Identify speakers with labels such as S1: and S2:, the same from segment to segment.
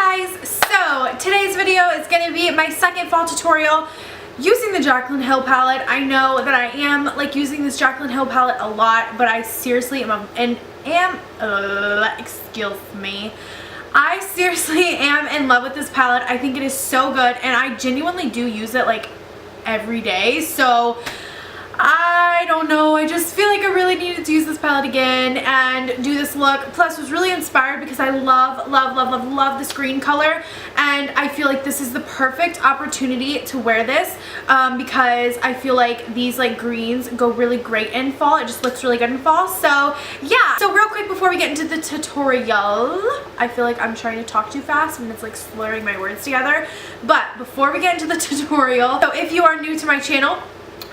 S1: guys, so today's video is going to be my second fall tutorial using the Jaclynhill palette. I know that I am like using this Jaclynhill palette a lot, but I seriously excuse me, I seriously am in love with this palette. I think it is so good and I genuinely do use it like every day, so I don't know, I just feel like I really needed to use this palette again and do this look. Plus was really inspired because I love this green color, and I feel like this is the perfect opportunity to wear this because I feel like these like greens go really great in fall. It just looks really good in fall. So yeah, so real quick before we get into the tutorial, I feel like I'm trying to talk too fast and it's like slurring my words together. But before we get into the tutorial, so if you are new to my channel,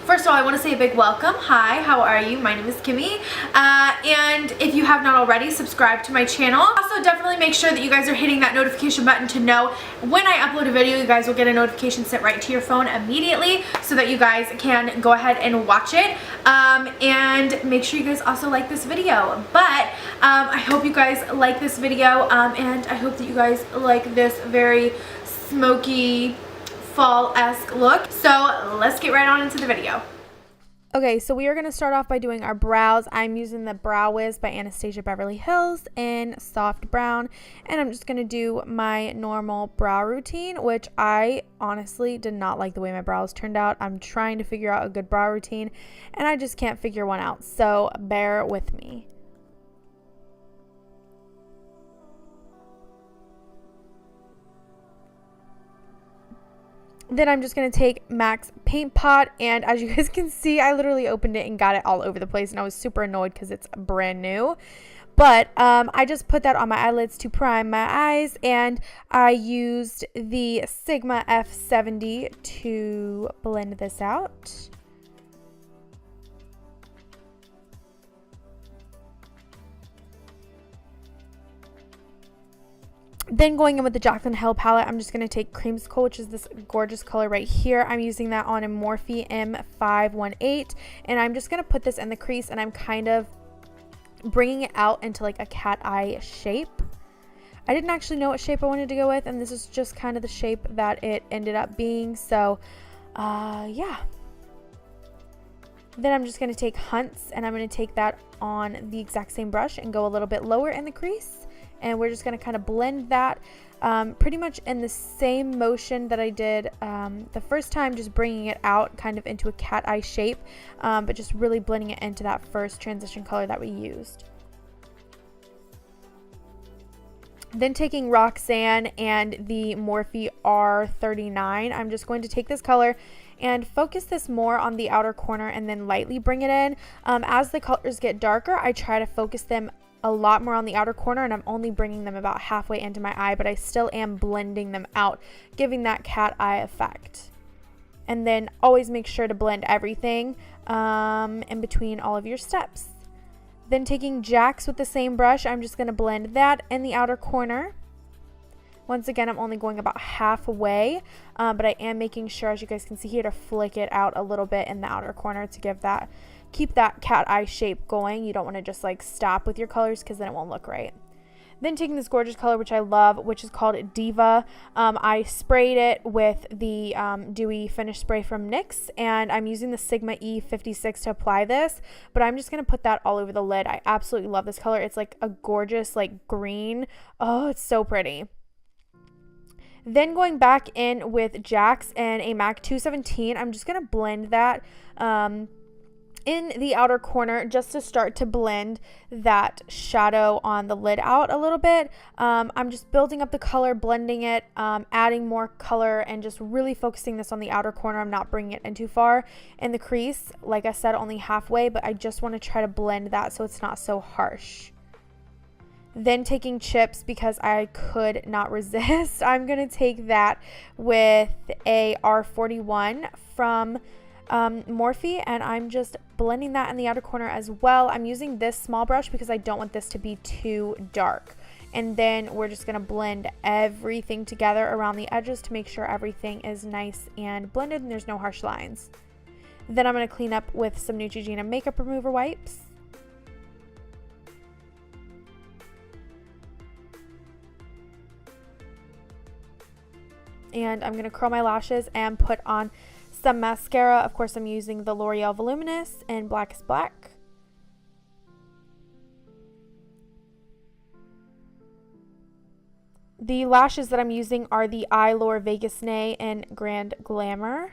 S1: first of all, I want to say a big welcome. Hi, how are you? My name is Kimmy. And if you have not already, subscribe to my channel. Also, definitely make sure that you guys are hitting that notification button to know when I upload a video. You guys will get a notification sent right to your phone immediately so that you guys can go ahead and watch it. And make sure you guys also like this video. But I hope you guys like this video, and I hope that you guys like this very smoky, fall-esque look. So let's get right on into the video. Okay, so we are going to start off by doing our brows. I'm using the Brow Wiz by Anastasia Beverly Hills in soft brown, and I'm just going to do my normal brow routine, which I honestly did not like the way my brows turned out. I'm trying to figure out a good brow routine and I just can't figure one out, so bear with me. Then I'm just going to take MAC's paint pot, and as you guys can see, I literally opened it and got it all over the place, and I was super annoyed because it's brand new. But I just put that on my eyelids to prime my eyes, and I used the Sigma F70 to blend this out. Then going in with the Jaclynhill palette, I'm just going to take Creamsicle, which is this gorgeous color right here. I'm using that on a Morphe M518, and I'm just going to put this in the crease, and I'm kind of bringing it out into like a cat eye shape. I didn't actually know what shape I wanted to go with, and this is just kind of the shape that it ended up being. So yeah. Then I'm just going to take Hunts, and I'm going to take that on the exact same brush and go a little bit lower in the crease. And we're just going to kind of blend that pretty much in the same motion that I did the first time, just bringing it out kind of into a cat eye shape, but just really blending it into that first transition color that we used. Then taking Roxanne and the Morphe R39, I'm just going to take this color and focus this more on the outer corner and then lightly bring it in. As the colors get darker, I try to focus them a lot more on the outer corner, and I'm only bringing them about halfway into my eye, but I still am blending them out, giving that cat eye effect. And then always make sure to blend everything in between all of your steps. Then taking Jax with the same brush, I'm just going to blend that in the outer corner. Once again, I'm only going about halfway, but I am making sure, as you guys can see here, to flick it out a little bit in the outer corner to give that, keep that cat eye shape going. You don't want to just like stop with your colors because then it won't look right. Then taking this gorgeous color, which I love, which is called Diva. I sprayed it with the Dewy Finish Spray from NYX, and I'm using the Sigma E56 to apply this, but I'm just going to put that all over the lid. I absolutely love this color. It's like a gorgeous like green. Oh, it's so pretty. Then going back in with Jax and a MAC 217, I'm just going to blend that in the outer corner just to start to blend that shadow on the lid out a little bit. I'm just building up the color, blending it, adding more color, and just really focusing this on the outer corner. I'm not bringing it in too far in the crease. Like I said, only halfway, but I just want to try to blend that so it's not so harsh. Then taking Chips, because I could not resist, I'm going to take that with a R41 from Morphe, and I'm just blending that in the outer corner as well. I'm using this small brush because I don't want this to be too dark. And then we're just going to blend everything together around the edges to make sure everything is nice and blended and there's no harsh lines. Then I'm going to clean up with some Neutrogena makeup remover wipes. And I'm going to curl my lashes and put on some mascara. Of course, I'm using the L'Oreal Voluminous in Black is Black. The lashes that I'm using are the Eyelure Vegas Nay in Grand Glamour.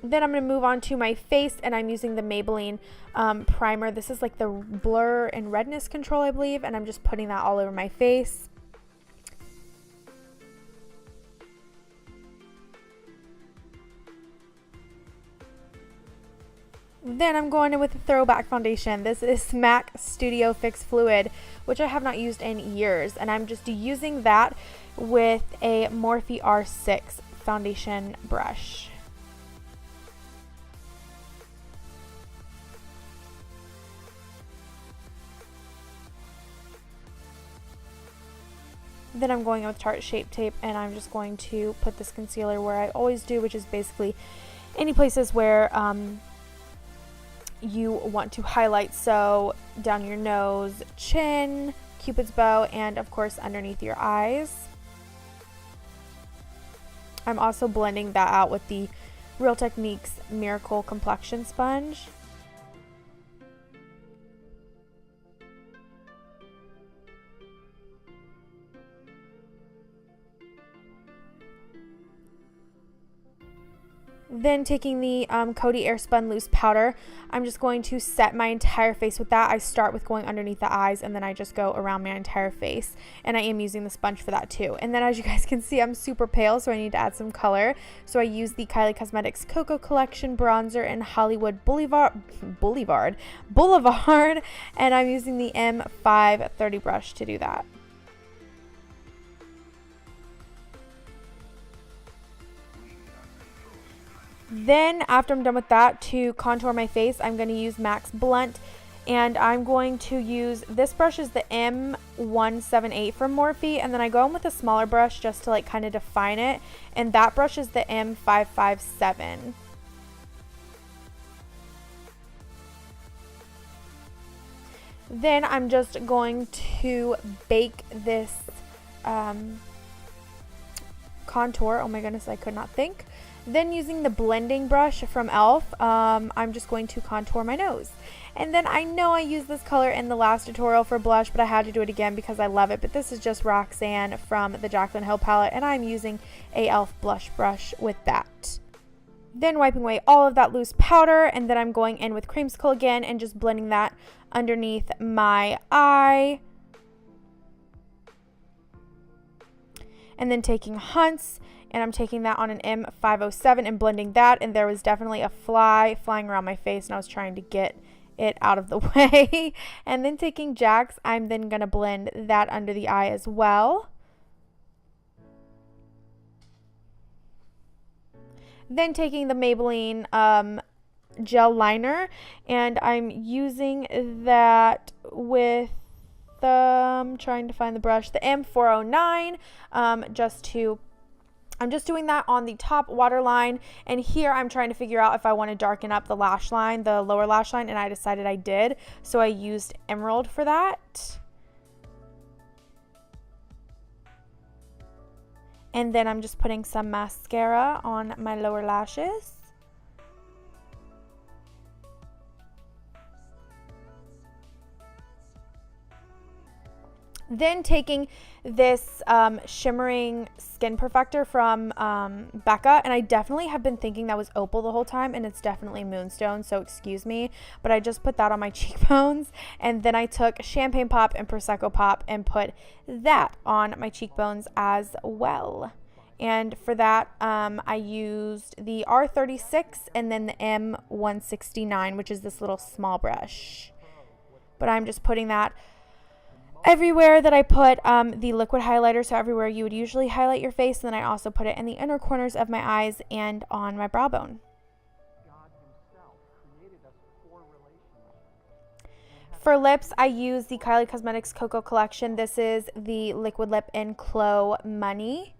S1: Then I'm going to move on to my face, and I'm using the Maybelline primer. This is like the blur and redness control, I believe, and I'm just putting that all over my face. Then I'm going in with a throwback foundation. This is MAC Studio Fix Fluid, which I have not used in years, and I'm just using that with a Morphe R6 foundation brush. Then I'm going in with Tarte Shape Tape, and I'm just going to put this concealer where I always do, which is basically any places where you want to highlight. So down your nose, chin, Cupid's bow, and of course underneath your eyes. I'm also blending that out with the Real Techniques Miracle Complexion Sponge. Then taking the Coty Airspun Loose Powder, I'm just going to set my entire face with that. I start with going underneath the eyes, and then I just go around my entire face. And I am using the sponge for that too. And then as you guys can see, I'm super pale, so I need to add some color. So I use the Kylie Cosmetics Cocoa Collection Bronzer in Hollywood Boulevard, and I'm using the M530 brush to do that. Then after I'm done with that, to contour my face, I'm going to use MAC's Blunt, and I'm going to use, this brush is the M178 from Morphe, and then I go in with a smaller brush just to like kind of define it, and that brush is the M557. Then I'm just going to bake this contour. Oh my goodness, I could not think. Then using the blending brush from e.l.f., I'm just going to contour my nose. And then I know I used this color in the last tutorial for blush, but I had to do it again because I love it. But this is just Roxanne from the Jaclynhill palette, and I'm using a e.l.f. blush brush with that. Then wiping away all of that loose powder, and then I'm going in with Creamsicle again and just blending that underneath my eye. And then taking Hunts, and I'm taking that on an M507 and blending that, and there was definitely a fly flying around my face, and I was trying to get it out of the way. And then taking Jax, I'm then going to blend that under the eye as well. Then taking the Maybelline gel liner, and I'm using that with trying to find the brush, the M409, I'm just doing that on the top waterline, and here I'm trying to figure out if I want to darken up the lash line, the lower lash line, and I decided I did, so I used Emerald for that. And then I'm just putting some mascara on my lower lashes. Then taking this shimmering skin perfector from Becca, and I definitely have been thinking that was opal the whole time, and it's definitely moonstone, so excuse me, but I just put that on my cheekbones, and then I took Champagne Pop and Prosecco Pop and put that on my cheekbones as well. And for that, I used the R36 and then the M169, which is this little small brush. But I'm just putting that everywhere that I put the liquid highlighter, so everywhere you would usually highlight your face, and then I also put it in the inner corners of my eyes and on my brow bone. For lips, I use the Kylie Cosmetics Cocoa Collection. This is the liquid lip in Clo Money.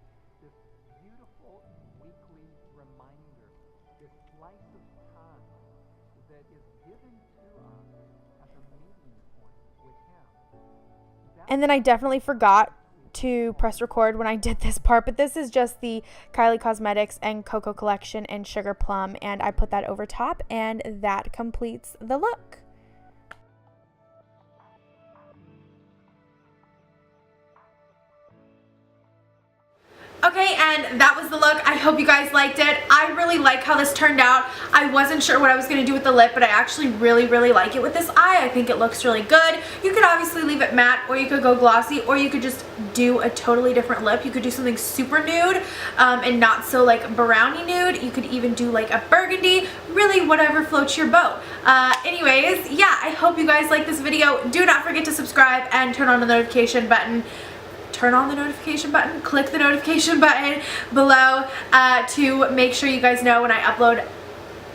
S1: And then I definitely forgot to press record when I did this part, but this is just the Kylie Cosmetics and Cocoa Collection in Sugar Plum, and I put that over top, and that completes the look. Okay, and that was the look. I hope you guys liked it. I really like how this turned out. I wasn't sure what I was going to do with the lip, but I actually really like it with this eye. I think it looks really good. You could obviously leave it matte, or you could go glossy, or you could just do a totally different lip. You could do something super nude and not so like brownie nude. You could even do like a burgundy, really whatever floats your boat. Anyways, yeah, I hope you guys like this video. Do not forget to subscribe and turn on the notification button. Click the notification button below to make sure you guys know when I upload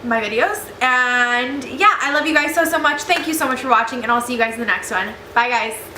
S1: my videos. And yeah, I love you guys so much. Thank you so much for watching, and I'll see you guys in the next one. Bye guys.